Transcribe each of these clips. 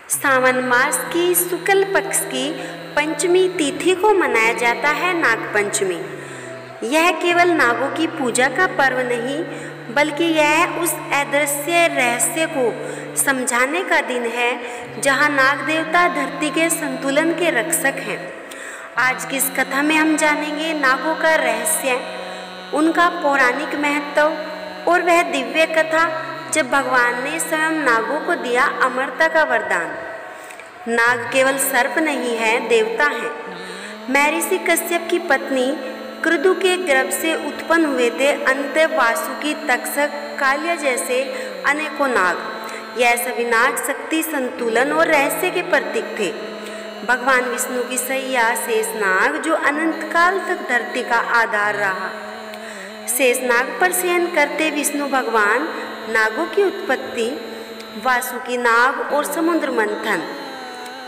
सावन मास की शुक्ल पक्ष की पंचमी तिथि को मनाया जाता है नाग पंचमी। यह केवल नागों की पूजा का पर्व नहीं बल्कि यह उस अदृश्य रहस्य को समझाने का दिन है जहां नाग देवता धरती के संतुलन के रक्षक हैं। आज की इस कथा में हम जानेंगे नागों का रहस्य, उनका पौराणिक महत्व और वह दिव्य कथा जब भगवान ने स्वयं नागों को दिया अमरता का वरदान। नाग केवल सर्प नहीं है, देवता हैं। महर्षि कश्यप की पत्नी कृदु के गर्भ से उत्पन्न हुए थे अंत वासुकी, तक्षक, कालिया जैसे अनेकों नाग। यह सभी नाग शक्ति, संतुलन और रहस्य के प्रतीक थे। भगवान विष्णु की सैया शेषनाग जो अनंत काल तक धरती का आधार रहा। शेषनाग पर शयन करते विष्णु भगवान नागों की उत्पत्ति, वासुकी नाग और समुद्र मंथन।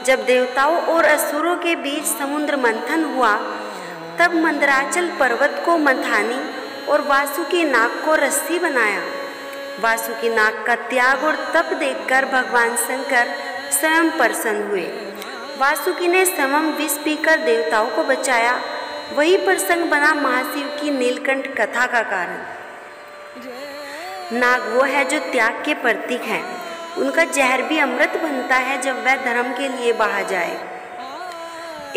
जब देवताओं और असुरों के बीच समुद्र मंथन हुआ तब मंदराचल पर्वत को मंथानी और वासुकी नाग को रस्सी बनाया। वासुकी नाग का त्याग और तप देखकर भगवान शंकर स्वयं प्रसन्न हुए। वासुकी ने समम विष पीकर देवताओं को बचाया। वही प्रसंग बना महाशिव की नीलकंठ कथा का कारण। नाग वो है जो त्याग के प्रतीक हैं। उनका जहर भी अमृत बनता है जब वह धर्म के लिए बहा जाए।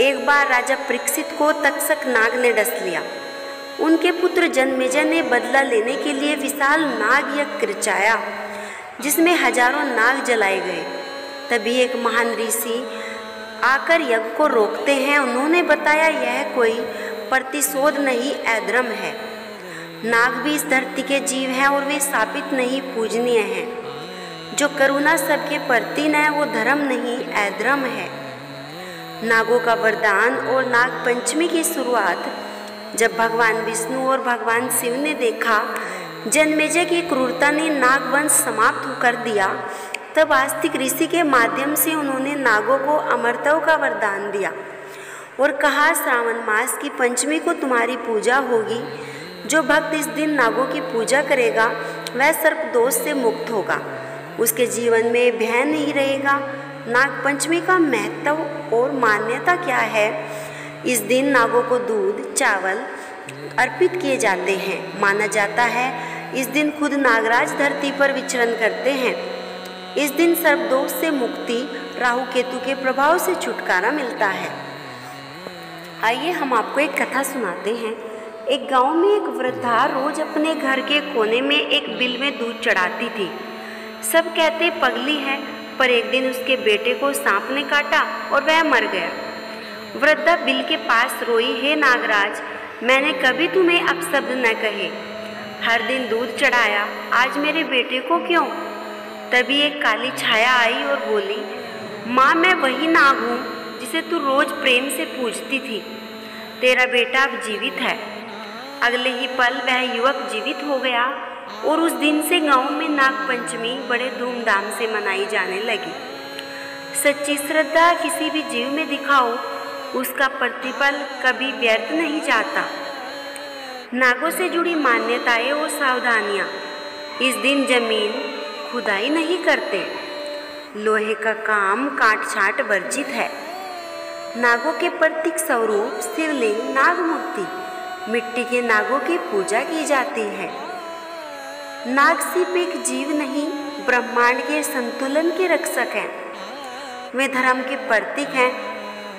एक बार राजा परीक्षित को तक्षक नाग ने डस लिया। उनके पुत्र जन्मेजय ने बदला लेने के लिए विशाल नाग यज्ञ रचाया जिसमें हजारों नाग जलाए गए। तभी एक महान ऋषि आकर यज्ञ को रोकते हैं। उन्होंने बताया यह कोई प्रतिशोध नहीं, अधर्म है। नाग भी इस धरती के जीव हैं और वे शापित नहीं, पूजनीय हैं। जो करुणा सबके प्रति न वो धर्म नहीं, अधर्म है। नागों का वरदान और नाग पंचमी की शुरुआत जब भगवान विष्णु और भगवान शिव ने देखा जन्मेजय की क्रूरता ने नाग वंश समाप्त कर दिया, तब आस्तिक ऋषि के माध्यम से उन्होंने नागों को अमरता का वरदान दिया और कहा, श्रावण मास की पंचमी को तुम्हारी पूजा होगी। जो भक्त इस दिन नागों की पूजा करेगा वह सर्प दोष से मुक्त होगा, उसके जीवन में भय नहीं रहेगा। नाग पंचमी का महत्व और मान्यता क्या है? इस दिन नागों को दूध, चावल अर्पित किए जाते हैं। माना जाता है इस दिन खुद नागराज धरती पर विचरण करते हैं। इस दिन सर्पदोष से मुक्ति, राहु केतु के प्रभाव से छुटकारा मिलता है। आइए हम आपको एक कथा सुनाते हैं। एक गांव में एक वृद्धा रोज अपने घर के कोने में एक बिल में दूध चढ़ाती थी। सब कहते पगली है, पर एक दिन उसके बेटे को सांप ने काटा और वह मर गया। वृद्धा बिल के पास रोई, हे नागराज, मैंने कभी तुम्हें अपशब्द न कहे, हर दिन दूध चढ़ाया, आज मेरे बेटे को क्यों? तभी एक काली छाया आई और बोली, माँ मैं वही नाग हूँ जिसे तू रोज प्रेम से पूजती थी। तेरा बेटा अब जीवित है। अगले ही पल वह युवक जीवित हो गया और उस दिन से गांव में नाग पंचमी बड़े धूमधाम से मनाई जाने लगी। सच्ची श्रद्धा किसी भी जीव में दिखाओ, उसका प्रतिफल कभी व्यर्थ नहीं जाता। नागों से जुड़ी मान्यताएं और सावधानियां। इस दिन जमीन खुदाई नहीं करते। लोहे का काम काट छाट वर्जित है। नागों के प्रतीक स्वरूप शिवलिंग, नाग मूर्ति, मिट्टी के नागों की पूजा की जाती है। नाग सिर्फ एक जीव नहीं, ब्रह्मांड के संतुलन के रक्षक हैं। वे धर्म के प्रतीक हैं,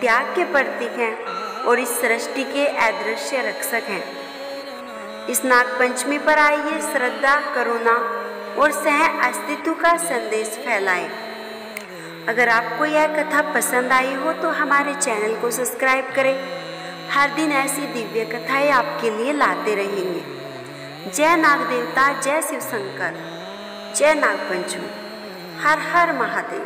त्याग के प्रतीक हैं और इस सृष्टि के अदृश्य रक्षक हैं। इस नाग पंचमी पर आइए श्रद्धा, करुणा और सह अस्तित्व का संदेश फैलाएं। अगर आपको यह कथा पसंद आई हो तो हमारे चैनल को सब्सक्राइब करें। हर दिन ऐसी दिव्य कथाएं आपके लिए लाते रहेंगे। जय नाग देवता, जय शिव शंकर, जय नाग पंचमी, हर हर महादेव।